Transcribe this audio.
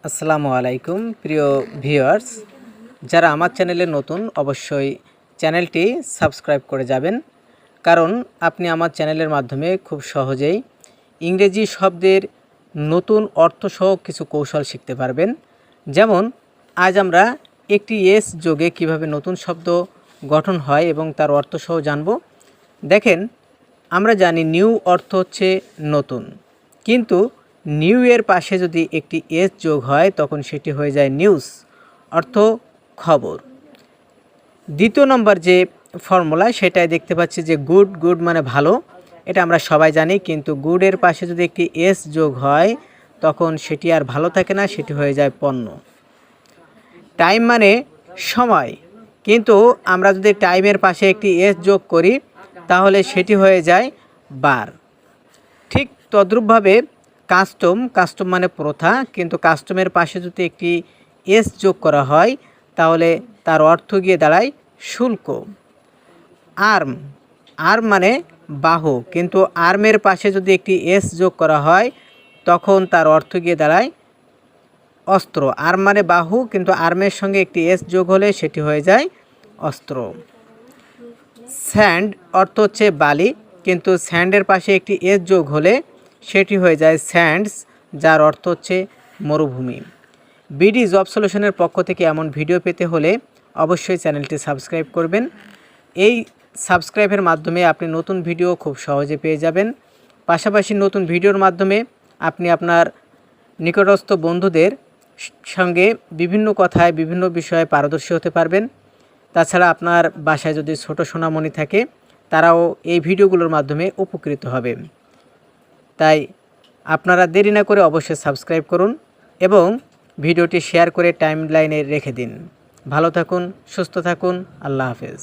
আসসালামু আলাইকুম প্রিয় ভিউয়ার্স, যারা আমার চ্যানেলে নতুন অবশ্যই চ্যানেলটি সাবস্ক্রাইব করে যাবেন, কারণ আপনি আমার চ্যানেলের মাধ্যমে খুব সহজেই ইংরেজি শব্দের নতুন অর্থসহ কিছু কৌশল শিখতে পারবেন। যেমন আজ আমরা একটি এস যোগে কিভাবে নতুন শব্দ গঠন হয় এবং তার অর্থসহ জানব। দেখেন, আমরা জানি নিউ অর্থ হচ্ছে নতুন, কিন্তু নিউ এর পাশে যদি একটি এস যোগ হয় তখন সেটি হয়ে যায় নিউজ, অর্থ খবর। দ্বিতীয় নম্বর যে ফর্মুলা সেটাই দেখতে পাচ্ছি যে গুড, গুড মানে ভালো, এটা আমরা সবাই জানি, কিন্তু গুডের পাশে যদি একটি এস যোগ হয় তখন সেটি আর ভালো থাকে না, সেটি হয়ে যায় পণ্য। টাইম মানে সময়, কিন্তু আমরা যদি টাইমের পাশে একটি এস যোগ করি তাহলে সেটি হয়ে যায় বার। ঠিক তদ্রূপভাবে কাস্টম, কাস্টম মানে প্রথা, কিন্তু কাস্টমের পাশে যদি একটি এস যোগ করা হয় তাহলে তার অর্থ গিয়ে দাঁড়ায় শুল্ক। আর্ম, আর্ম মানে বাহু, কিন্তু আর্মের পাশে যদি একটি এস যোগ করা হয় তখন তার অর্থ গিয়ে দাঁড়ায় অস্ত্র। আর্ম মানে বাহু, কিন্তু আর্মের সঙ্গে একটি এস যোগ হলে সেটি হয়ে যায় অস্ত্র। স্যান্ড অর্থ হচ্ছে বালি, কিন্তু স্যান্ডের পাশে একটি এস যোগ হলে সেটি হয়ে যায় স্যান্ডস, যার অর্থ হচ্ছে মরুভূমি। বিডি জব সলিউশনের পক্ষ থেকে এমন ভিডিও পেতে হলে অবশ্যই চ্যানেলটি সাবস্ক্রাইব করবেন। এই সাবস্ক্রাইবের মাধ্যমে আপনি নতুন ভিডিও খুব সহজে পেয়ে যাবেন। পাশাপাশি নতুন ভিডিওর মাধ্যমে আপনি আপনার নিকটস্থ বন্ধুদের সঙ্গে বিভিন্ন কথায় বিভিন্ন বিষয়ে পারদর্শী হতে পারবেন। তাছাড়া আপনার বাসায় যদি ছোট সোনামণি থাকে তারাও এই ভিডিওগুলোর মাধ্যমে উপকৃত হবে। তাই আপনারা দেরি না করে অবশ্যই সাবস্ক্রাইব করুন এবং ভিডিওটি শেয়ার করে টাইমলাইনে রেখে দিন। ভালো থাকুন, সুস্থ থাকুন, আল্লাহ হাফেজ।